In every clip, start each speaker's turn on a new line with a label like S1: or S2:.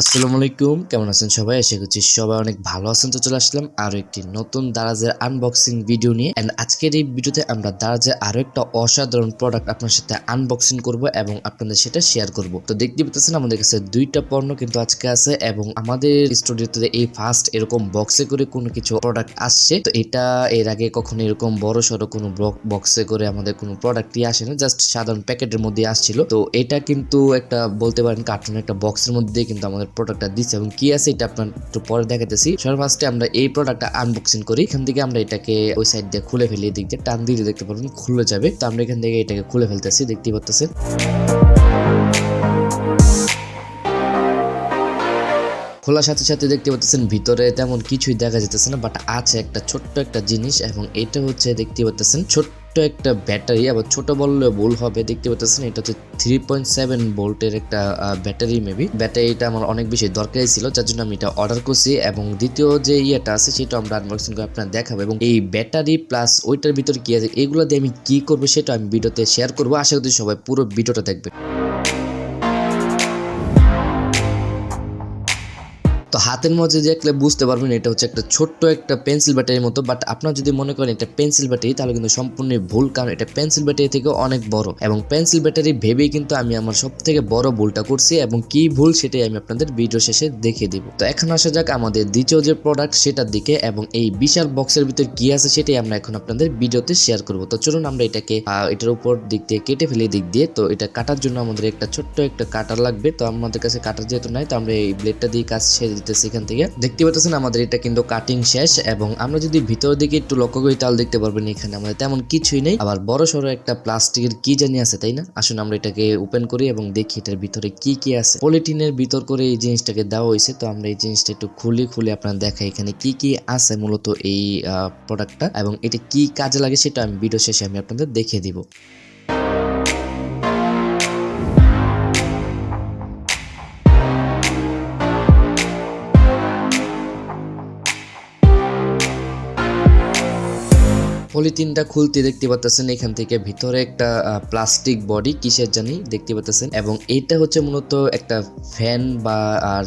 S1: আসসালামু আলাইকুম, কেমন আছেন সবাই? আশা করছি সবাই অনেক ভালো আছেন। তো চলে আসলাম আরো একটি নতুন দারাজের আনবক্সিং ভিডিও নিয়ে। এন্ড আজকের এই ভিডিওতে আমরা দারাজের আরো একটা অসাধারণ প্রোডাক্ট আপনার সাথে আনবক্সিং করব এবং আপনাদের সেটা শেয়ার করব। তো দেখতে পাচ্ছেন আমাদের কাছে দুইটা পণ্য কিন্তু আজকে আছে এবং আমাদের স্টুডিওতে এই ফার্স্ট এরকম বক্সে করে কোনো কিছু প্রোডাক্ট আসছে। তো এটা এর আগে কখনো এরকম বড় সড়ো কোনো বক্সে করে আমাদের কোনো প্রোডাক্টই আসে না, জাস্ট সাধারণ প্যাকেটের মধ্যে আসছিল। তো এটা কিন্তু একটা বলতে পারেন কার্টুন একটা বক্সের মধ্যে কিন্তু আমাদের প্রোডাক্টটা দিচ্ছে এবং কি আছে এটা আপনার একটু পরে দেখাতেছি। ফার্স্টে আমরা এই প্রোডাক্টটা আনবক্সিং করি। এখান থেকে আমরা এটাকে ওই সাইড দিয়ে খুলে ফেলি, দিক দিয়ে টান দিয়ে দেখতে পারবেন খুলে যাবে। তো আমরা এখান থেকে এটাকে খুলে ফেলতেছি, দেখতে পাচ্ছেন। খোলার সাথে সাথে দেখতে পাচ্ছেন ভিতরে তেমন কিছুই দেখা যেতেছে না, বাট আছে একটা ছোট্ট একটা জিনিস এবং এটা হচ্ছে দেখতে পাচ্ছেন ছোট্ট একটা ব্যাটারি। আবার ছোট বললে ভুল হবে, দেখতে পাচ্ছেন এটা হচ্ছে 3.7 ভোল্টের একটা ব্যাটারি। মেবি ব্যাটারিটা আমার অনেক বেশি দরকারি ছিল, যার জন্য আমি এটা অর্ডার করছি। এবং দ্বিতীয় যে ইয়েটা আছে সেটা আমরা আনবক্সিং করে আপনার দেখাবো এবং এই ব্যাটারি প্লাস ওইটার ভিতরে কি আছে এগুলো দিয়ে আমি কি করবো সেটা আমি ভিডিওতে শেয়ার করবো। আশা করি সবাই পুরো ভিডিওটা দেখবে। তো হাতের মধ্যে দেখলে বুঝতে পারবেন এটা হচ্ছে একটা ছোট্ট একটা পেন্সিল ব্যাটারির মতো, বাট আপনারা যদি মনে করেন এটা পেন্সিল ব্যাটারি তাহলে কিন্তু সম্পূর্ণ ভুল, কারণ এটা পেন্সিল ব্যাটারি থেকে অনেক বড় এবং পেন্সিল ব্যাটারি ভেবেই কিন্তু আমি আমার সব থেকে বড় ভুলটা করছি এবং কি ভুল সেটাই আমি আপনাদের ভিডিও শেষে দেখিয়ে দিব। তো এখন আসা যাক আমাদের দ্বিতীয় যে প্রোডাক্ট সেটার দিকে এবং এই বিশাল বক্সের ভিতর কি আছে সেটাই আমরা এখন আপনাদের ভিডিওতে শেয়ার করব। তো চলুন আমরা এটাকে এটার উপর দিক দিয়ে কেটে ফেলি দিক দিয়ে। তো এটা কাটার জন্য আমাদের একটা ছোট্ট একটা কাটার লাগবে। তো আমাদের কাছে কাটার যেহেতু নাই, তো আমরা এই ব্লেডটা দিয়ে কাজ ছেড়ে দিতেছি। এখান থেকে দেখতে পাচ্ছেন আমাদের এটা কিন্তু কাটিং শেষ এবং আমরা যদি ভিতরের দিকে একটু লক্ষ্য করি তাহলে দেখতে পারবেন এখানে আমাদের তেমন কিছুই নেই, আবার বড় সড়ো একটা প্লাস্টিকের কি জানি আছে, তাই না? আসুন আমরা এটাকে ওপেন করি এবং দেখি এটার ভিতরে কি কি আছে। পলিথিনের ভিতর করে এই জিনিসটাকে দেওয়া হয়েছে। তো আমরা এই জিনিসটা একটু খুলে আপনারা দেখাই এখানে কি কি আছে মূলত এই প্রোডাক্টটা এবং এটা কি কাজে লাগে সেটা আমি ভিডিও শেষে আমি আপনাদের দেখিয়ে দিব। পলিথিনটা খুলতে দেখতে পাচ্ছেন এখান থেকে ভিতরে একটা প্লাস্টিক বডি কিসের জানি দেখতে পাচ্ছেন এবং এটা হচ্ছে মূলত একটা ফ্যান বা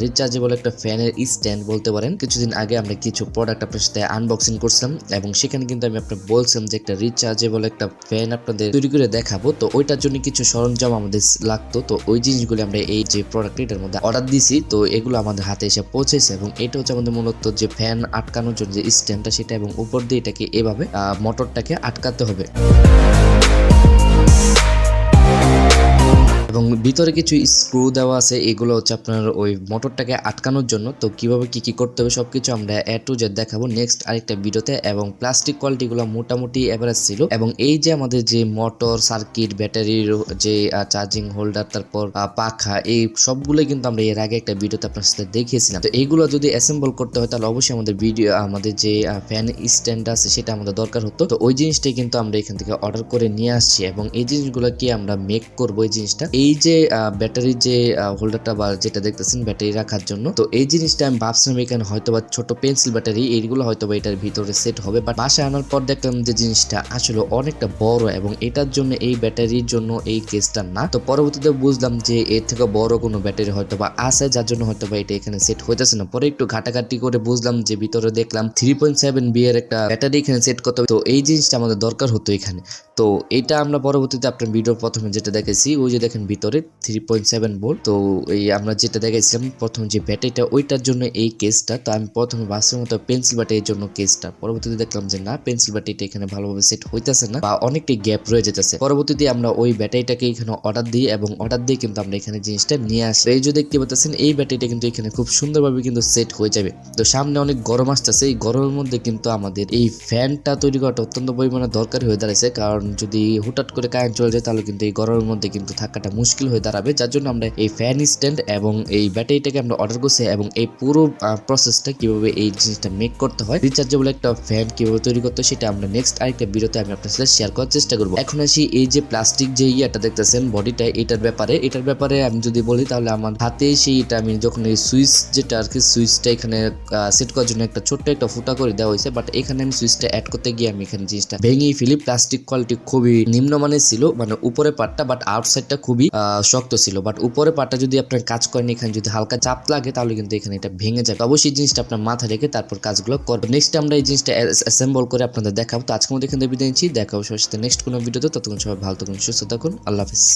S1: রিচার্জেবল একটা ফ্যানের স্ট্যান্ড বলতে পারেন। কিছুদিন আগে আমরা কিছু প্রোডাক্ট আপনার সাথে আনবক্সিং করছিলাম এবং সেখানে কিন্তু আমি আপনাকে বলছিলাম যে একটা রিচার্জেবল একটা ফ্যান আপনাদের তৈরি করে দেখাবো। তো ওইটার জন্য কিছু সরঞ্জাম আমাদের লাগতো, তো ওই জিনিসগুলো আমরা এই যে প্রোডাক্ট এটার মধ্যে অর্ডার দিছি। তো এগুলো আমাদের হাতে এসে পৌঁছেছে এবং এটা হচ্ছে আমাদের মূলত যে ফ্যান আটকানোর জন্য যে স্ট্যান্ডটা সেটা এবং উপর দিয়ে এটাকে এভাবে মোটরটাকে আটকাতে হবে এবং ভিতরে কিছু স্ক্রু দেওয়া আছে, এগুলো হচ্ছে আপনার ওই মোটরটাকে আটকানোর জন্য। তো কিভাবে কি করতে হবে সবকিছু আমরা এ টু জেড দেখাবো নেক্সট আরেকটা ভিডিওতে। এবং প্লাস্টিক কোয়ালিটিগুলো মোটামুটি এভারেজ ছিল এবং এই যে আমাদের যে মোটর সার্কিট ব্যাটারির যে চার্জিং হোল্ডার তারপর পাখা এই সবগুলোই কিন্তু আমরা এর আগে একটা ভিডিওতে আপনার সাথে দেখিয়েছিলাম। তো এইগুলো যদি অ্যাসেম্বল করতে হয় তাহলে অবশ্যই আমাদের যে ফ্যান স্ট্যান্ড আছে সেটা আমাদের দরকার হতো। তো ওই জিনিসটাই কিন্তু আমরা এখান থেকে অর্ডার করে নিয়ে আসছি এবং এই জিনিসগুলোকে আমরা মেক করবো। এই জিনিসটা এই যে ব্যাটারির যে হোল্ডারটা বা যেটা দেখতেছেন ব্যাটারি রাখার জন্য, তো এই জিনিসটা আমি ভাবছিলাম এখানে হয়তোবা ছোট পেন্সিল ব্যাটারি এইগুলো হয়তোবা এটার ভিতরে সেট হবে, বাট বাসায় আনার পর দেখলাম যে জিনিসটা আসলে অনেকটা বড় এবং এটার জন্য এই ব্যাটারির জন্য এই কেসটা না। তো পরবর্তীতে বুঝলাম যে এর থেকে বড় কোনো ব্যাটারি হয়তোবা আছে, যার জন্য হয়তোবা এটা এখানে সেট হইতেছে না। পরে একটু ঘাটাঘাটি করে বুঝলাম যে ভিতরে দেখলাম 3.7 বি এর একটা ব্যাটারি এখানে সেট করতে হবে। তো এই জিনিসটা আমাদের দরকার হতো এখানে। তো এটা আমরা পরবর্তীতে আপনার ভিডিওর প্রথমে যেটা দেখেছি ওই যে দেখেন ভিতরে 3.7 ভোল্ট। তো এই আমরা যেটা দেখাইছিলাম প্রথম যে ব্যাটারিটা ওইটার জন্য এই কেসটা। তো আমি প্রথমে ভাবছিলাম তো পেন্সিল ব্যাটারির জন্য কেসটা, পরবর্তীতে দেখলাম যে না, পেন্সিল ব্যাটারিটা এখানে ভালোভাবে সেট হইতেছে না বা অনেকটাই গ্যাপ রয়ে যেতেছে। পরবর্তীতে আমরা ওই ব্যাটারিটাকে এখানে অর্ডার দিই এবং অর্ডার দিয়ে কিন্তু আমরা এখানে জিনিসটা নিয়ে আসি। এই যে দেখতে পাচ্ছেন এই ব্যাটারিটা কিন্তু এখানে খুব সুন্দরভাবে কিন্তু সেট হয়ে যাবে। তো সামনে অনেক গরম আসতেছে, এই গরমের মধ্যে কিন্তু আমাদের এই ফ্যানটা তৈরি করাটা অত্যন্ত পরিমাণে দরকারি হয়ে দাঁড়াইছে, কারণ যদি হুটহাট করে কারেন্ট চলে যায় তাহলে কিন্তু এই গরমের মধ্যে কিন্তু থাকাটা মুশকিল হয়ে দাঁড়াবে। যার জন্য আমরা এই ফ্যান স্ট্যান্ড এবং এই ব্যাটারিটাকে আমরা অর্ডার করছি এবং এই পুরো প্রসেসটা কিভাবে এই জিনিসটা মেক করতে হয়, রিচার্জেবল একটা ফ্যান কিভাবে তৈরি করতে হয় সেটা আমরা নেক্সট আরেকটা ভিডিওতে আমি আপনার সাথে শেয়ার করার চেষ্টা করব। এখন আসি এই যে প্লাস্টিক যে ইয়েটা দেখতেছেন বডিটা, এটার ব্যাপারে আমি যদি বলি তাহলে আমার হাতে সেইটা আমি যখন এই সুইচ যেটা আর কি সুইচটা এখানে সেট করার জন্য একটা ছোট্ট একটা ফুটা করে দেওয়া হয়েছে, বাট এখানে আমি সুইচটা অ্যাড করতে গিয়ে আমি এখানে জিনিসটা ভেঙেই ফেলি। প্লাস্টিক কোয়ালিটি খুবই নিম্নমানের ছিল, মানে উপরে পার্টটা, বাট আউটসাইডটা খুবই শক্ত ছিল। বাট উপরে পার্টটা যদি আপনার কাজ করেন, এখানে যদি হালকা চাপ লাগে তাহলে কিন্তু এখানে এটা ভেঙে যাবে। অবশ্যই জিনিসটা আপনার মাথায় রেখে তারপর কাজগুলো করবেন। নেক্সট আমরা এই জিনিসটা অ্যাসেম্বল করে আপনাদের দেখাবো। তো আজকের মধ্যে এখানে বিদায় নিচ্ছি, দেখা হবে সবার সাথে নেক্সট কোনো ভিডিওতে। ততক্ষণ সবাই ভালো থাকুন, সুস্থ থাকুন, আল্লাহ হাফিজ।